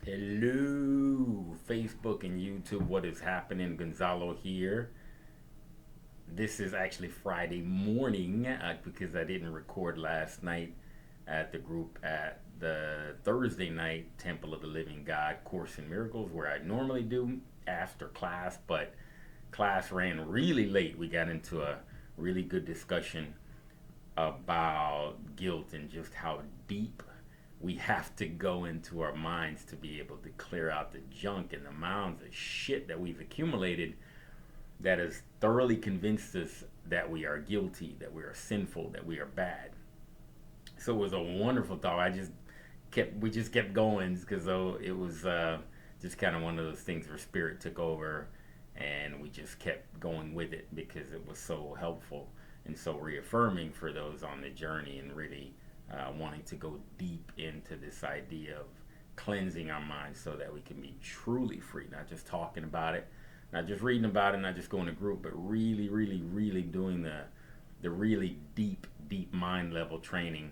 Hello, Facebook and YouTube. What is happening? Gonzalo here. This is actually Friday morning because I didn't record last night at the group at the Thursday night Temple of the Living God Course in Miracles, where I normally do after class, but class ran really late. We got into a really good discussion about guilt and just how deep we have to go into our minds to be able to clear out the junk and the mounds of shit that we've accumulated that has thoroughly convinced us that we are guilty, that we are sinful, that we are bad. So it was a wonderful thought. We just kept going because it was just kind of one of those things where spirit took over, and we just kept going with it because it was so helpful and so reaffirming for those on the journey and really wanting to go deep into this idea of cleansing our minds so that we can be truly free, not just talking about it, not just reading about it, not just going to group, but really, really, really doing the really deep mind level training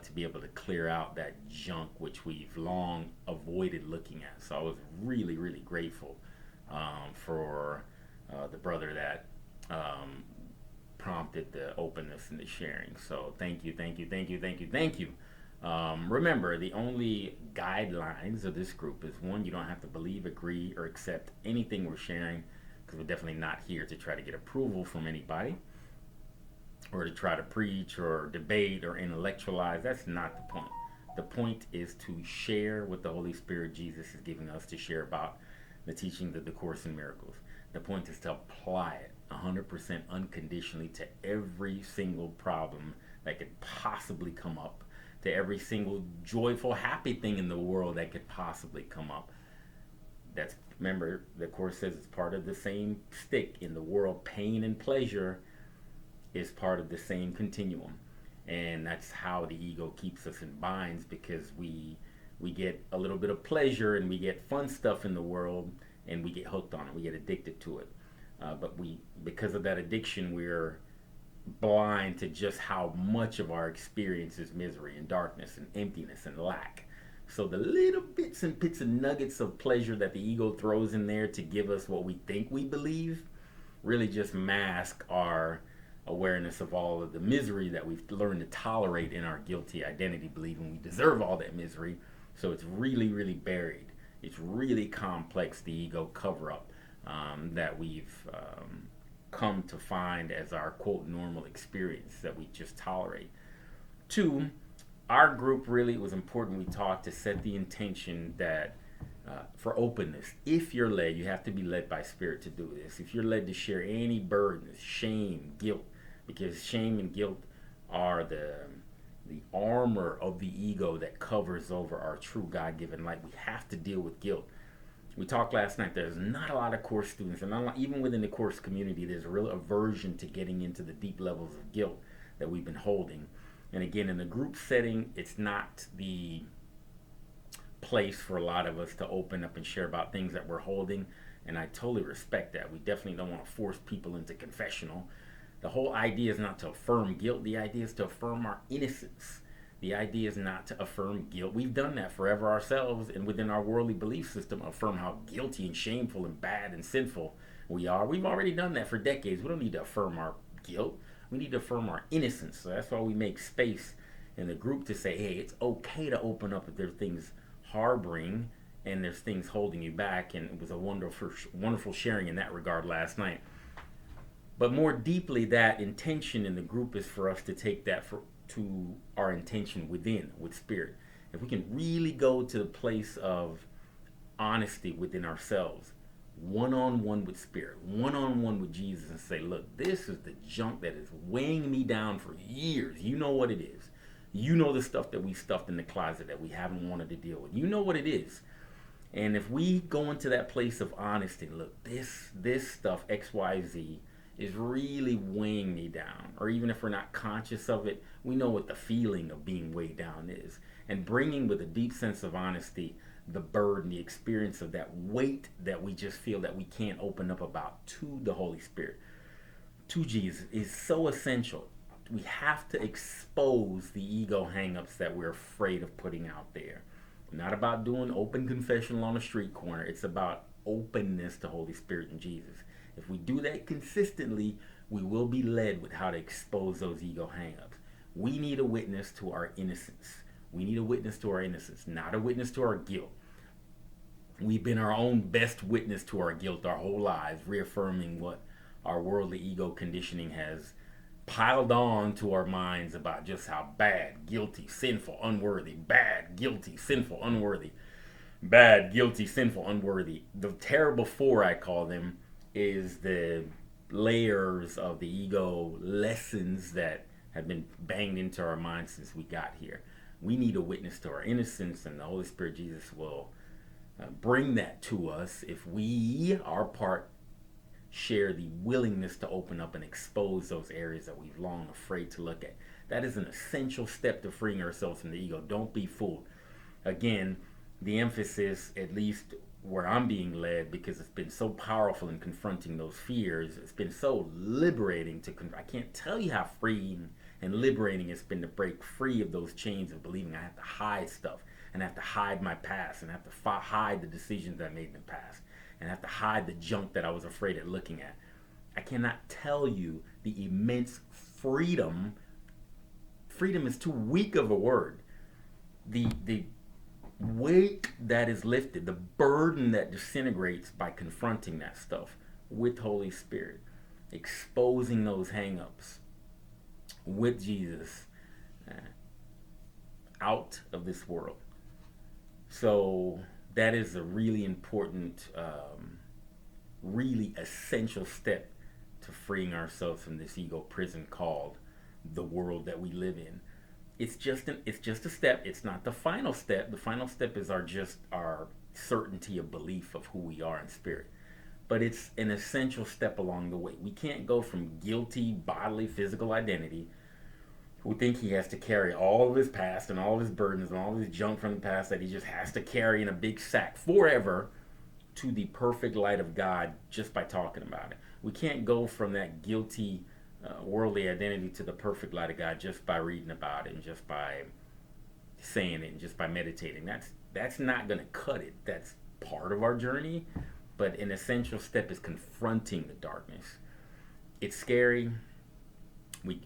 to be able to clear out that junk which we've long avoided looking at. So I was really, really grateful for the brother that prompted the openness and the sharing. So thank you, thank you, thank you, thank you, thank you. Remember, the only guidelines of this group is one, you don't have to believe, agree, or accept anything we're sharing because we're definitely not here to try to get approval from anybody or to try to preach or debate or intellectualize. That's not the point. The point is to share what the Holy Spirit Jesus is giving us to share about the teachings of the Course in Miracles. The point is to apply it 100% unconditionally to every single problem that could possibly come up, to every single joyful, happy thing in the world that could possibly come up. That's, remember, the Course says it's part of the same stick in the world. Pain and pleasure is part of the same continuum, and that's how the ego keeps us in binds, because we get a little bit of pleasure and we get fun stuff in the world and we get hooked on it, we get addicted to it. But because of that addiction, we're blind to just how much of our experience is misery and darkness and emptiness and lack. So the little bits and bits and nuggets of pleasure that the ego throws in there to give us what we think we believe really just mask our awareness of all of the misery that we've learned to tolerate in our guilty identity, believing we deserve all that misery. So it's really, really buried. It's really complex, the ego cover up that we've come to find as our quote normal experience that we just tolerate. Two, our group really was important. We talked to set the intention that for openness. If you're led, you have to be led by spirit to do this. If you're led to share any burdens, shame, guilt, because shame and guilt are the armor of the ego that covers over our true God-given light. We have to deal with guilt. We talked last night, there's not a lot of course students, and even within the course community, there's a real aversion to getting into the deep levels of guilt that we've been holding. And again, in the group setting, it's not the place for a lot of us to open up and share about things that we're holding, and I totally respect that. We definitely don't want to force people into confessional. The whole idea is not to affirm guilt. The idea is to affirm our innocence. The idea is not to affirm guilt. We've done that forever ourselves, and within our worldly belief system, affirm how guilty and shameful and bad and sinful we are. We've already done that for decades. We don't need to affirm our guilt. We need to affirm our innocence. So that's why we make space in the group to say, hey, it's okay to open up if there's things harboring and there's things holding you back. And it was a wonderful sharing in that regard last night. But more deeply, that intention in the group is for us to take that to our intention within, with spirit. If we can really go to the place of honesty within ourselves, one-on-one with spirit, one-on-one with Jesus, and say, look, this is the junk that is weighing me down for years. You know what it is. You know the stuff that we stuffed in the closet that we haven't wanted to deal with. You know what it is. And if we go into that place of honesty, look, this stuff, XYZ, is really weighing me down. Or even if we're not conscious of it, we know what the feeling of being weighed down is. And bringing with a deep sense of honesty the burden, the experience of that weight that we just feel that we can't open up about to the Holy Spirit, to Jesus, is so essential. We have to expose the ego hangups that we're afraid of putting out there. Not about doing open confessional on a street corner. It's about openness to Holy Spirit and Jesus. If we do that consistently, we will be led with how to expose those ego hangups. We need a witness to our innocence. We need a witness to our innocence, not a witness to our guilt. We've been our own best witness to our guilt our whole lives, reaffirming what our worldly ego conditioning has piled on to our minds about just how bad, guilty, sinful, unworthy, bad, guilty, sinful, unworthy, bad, guilty, sinful, unworthy. The terrible four, I call them, is the layers of the ego lessons that have been banged into our minds since we got here. We need a witness to our innocence, and the Holy Spirit Jesus will bring that to us if we, our part, share the willingness to open up and expose those areas that we've long afraid to look at. That is an essential step to freeing ourselves from the ego. Don't be fooled. Again, the emphasis, at least where I'm being led, because it's been so powerful in confronting those fears, it's been so liberating I can't tell you how freeing and liberating it's been to break free of those chains of believing I have to hide stuff, and I have to hide my past, and I have to hide the decisions I made in the past, and I have to hide the junk that I was afraid of looking at. I cannot tell you the immense freedom. Freedom is too weak of a word. The weight that is lifted, the burden that disintegrates by confronting that stuff with Holy Spirit, exposing those hang-ups with Jesus out of this world. So that is a really important, really essential step to freeing ourselves from this ego prison called the world that we live in. It's just a step. It's not the final step. The final step is our certainty of belief of who we are in spirit. But it's an essential step along the way. We can't go from guilty bodily physical identity, who think he has to carry all of his past and all of his burdens and all of his junk from the past that he just has to carry in a big sack forever, to the perfect light of God just by talking about it. We can't go from that guilty worldly identity to the perfect light of God just by reading about it and just by saying it and just by meditating. That's not going to cut it. That's part of our journey, but an essential step is confronting the darkness. It's scary. We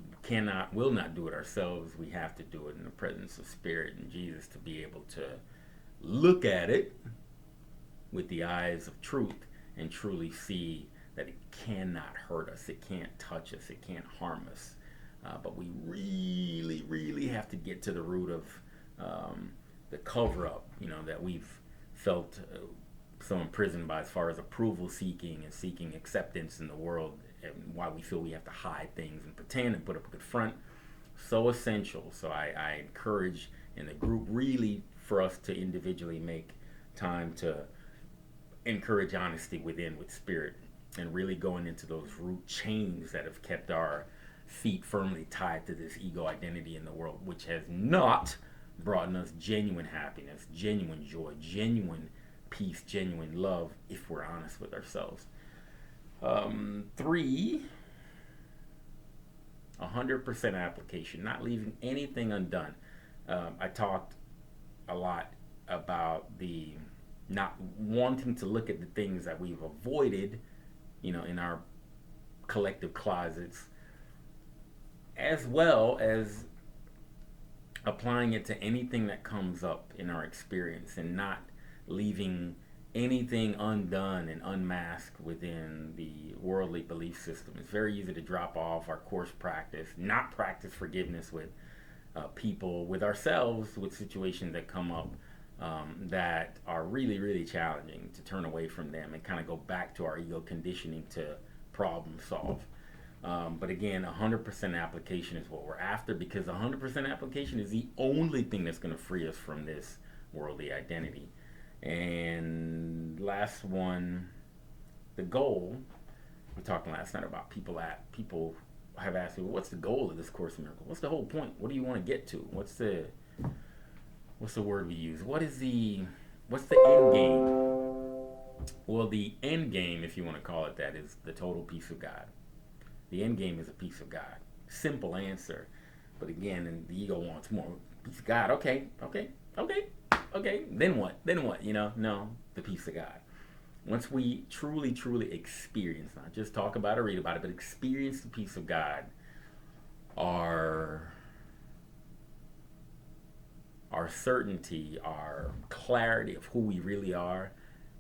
will not do it ourselves. We have to do it in the presence of Spirit and Jesus to be able to look at it with the eyes of truth and truly see that it cannot hurt us, it can't touch us, it can't harm us. But we really, really have to get to the root of the cover-up, that we've felt so imprisoned by, as far as approval seeking and seeking acceptance in the world, and why we feel we have to hide things and pretend and put up a good front. So essential. So I encourage in the group really for us to individually make time to encourage honesty within with Spirit, and really going into those root chains that have kept our feet firmly tied to this ego identity in the world, which has not brought us genuine happiness, genuine joy, genuine peace, genuine love, if we're honest with ourselves. 3, 100% application, not leaving anything undone. I talked a lot about the not wanting to look at the things that we've avoided, in our collective closets, as well as applying it to anything that comes up in our experience, and not leaving anything undone and unmasked within the worldly belief system. It's very easy to drop off our course practice, not practice forgiveness with people, with ourselves, with situations that come up that are really, really challenging, to turn away from them and kind of go back to our ego conditioning to problem solve. But again, 100% application is what we're after, because 100% application is the only thing that's going to free us from this worldly identity. And last one, the goal. We talked last night about people have asked me, well, what's the goal of this Course in Miracles? What's the whole point? What do you want to get to? What's the word we use? What's the end game? Well, the end game, if you want to call it that, is the total peace of God. The end game is a peace of God. Simple answer. But again, and the ego wants more. Peace of God. Okay. Okay, then what? Then what? No, the peace of God. Once we truly, truly experience, not just talk about it or read about it, but experience the peace of God, our our certainty, our clarity of who we really are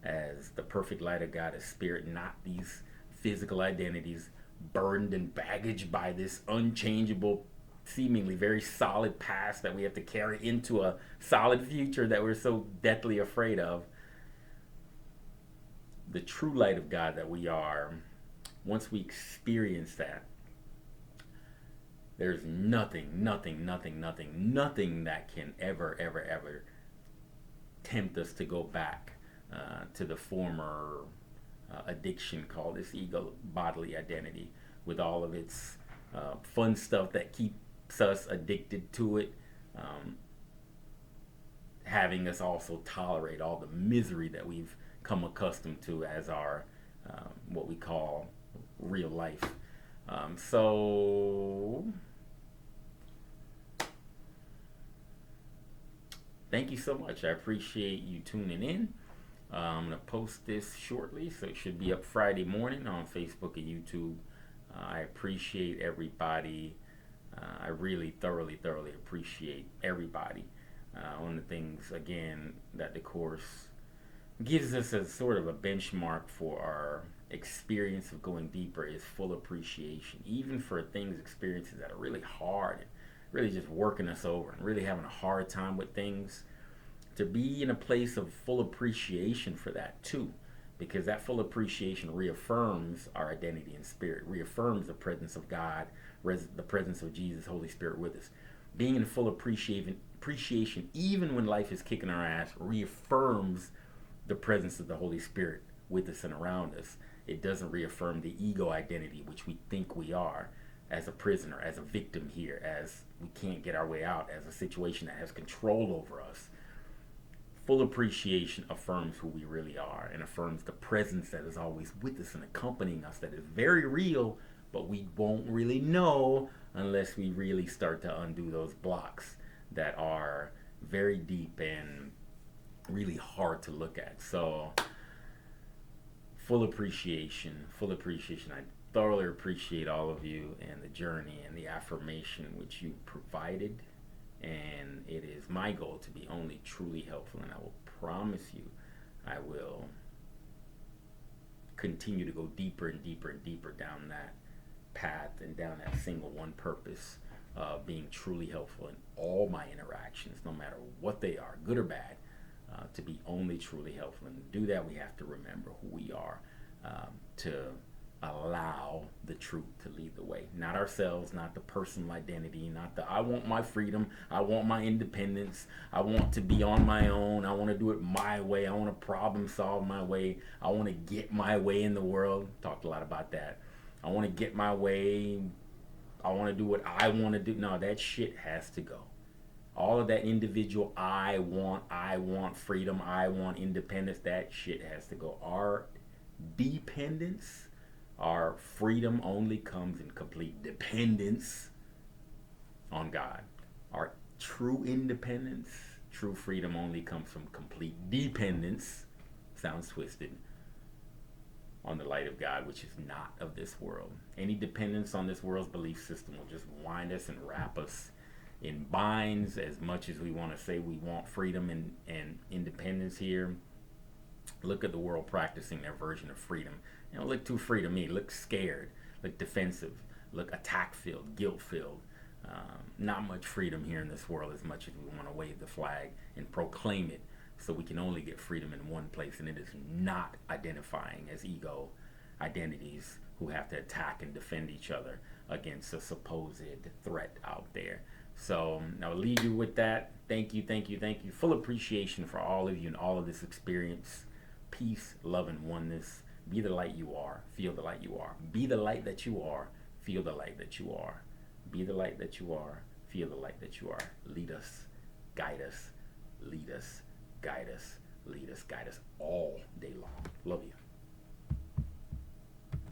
as the perfect light of God, as spirit, not these physical identities burdened and baggaged by this unchangeable, seemingly very solid past that we have to carry into a solid future that we're so deathly afraid of. The true light of God that we are, once we experience that, there's nothing that can ever tempt us to go back to the former addiction called this ego bodily identity, with all of its fun stuff that keeps us addicted to it, having us also tolerate all the misery that we've come accustomed to as our what we call real life. So thank you so much. I appreciate you tuning in. I'm going to post this shortly, so it should be up Friday morning on Facebook and YouTube. I appreciate everybody. I really thoroughly appreciate everybody. One of the things, again, that the course gives us as sort of a benchmark for our experience of going deeper is full appreciation, even for things, experiences that are really hard and really just working us over and really having a hard time with things, to be in a place of full appreciation for that too, because that full appreciation reaffirms our identity in spirit, reaffirms the presence of God, the presence of Jesus, Holy Spirit with us. Being in full appreciation even when life is kicking our ass reaffirms the presence of the Holy Spirit with us and around us. It doesn't reaffirm the ego identity, which we think we are, as a prisoner, as a victim here, as we can't get our way out, as a situation that has control over us. Full appreciation affirms who we really are and affirms the presence that is always with us and accompanying us, that is very real, but we won't really know unless we really start to undo those blocks that are very deep and really hard to look at. So full appreciation. I thoroughly appreciate all of you and the journey and the affirmation which you provided, and it is my goal to be only truly helpful, and I will promise you I will continue to go deeper and deeper down that path and down that single one purpose of being truly helpful in all my interactions, no matter what they are, good or bad, to be only truly helpful. And to do that, we have to remember who we are, to allow the truth to lead the way. Not ourselves, not the personal identity, not the I want my freedom, I want my independence, I want to be on my own, I want to do it my way, I want to problem solve my way, I want to get my way in the world. Talked a lot about that. I want to get my way, I want to do what I want to do. No, that shit has to go. All of that individual I want freedom, I want independence, that shit has to go. Our dependence, our freedom only comes in complete dependence on God. Our true independence, true freedom only comes from complete dependence, sounds twisted, on the light of God, which is not of this world. Any dependence on this world's belief system will just wind us and wrap us in binds. As much as we want to say we want freedom and independence here, look at the world practicing their version of freedom. You know, look too free to me. Look scared, look defensive, look attack-filled, guilt-filled. Not much freedom here in this world, as much as we want to wave the flag and proclaim it, so we can only get freedom in one place, and it is not identifying as ego identities who have to attack and defend each other against a supposed threat out there. So I'll leave you with that. Thank you. Full appreciation for all of you and all of this experience. Peace, love, and oneness. Be the light you are. Feel the light you are. Be the light that you are. Feel the light that you are. Be the light that you are. Feel the light that you are. Lead us, guide us, lead us, guide us, lead us, guide us all day long. Love you.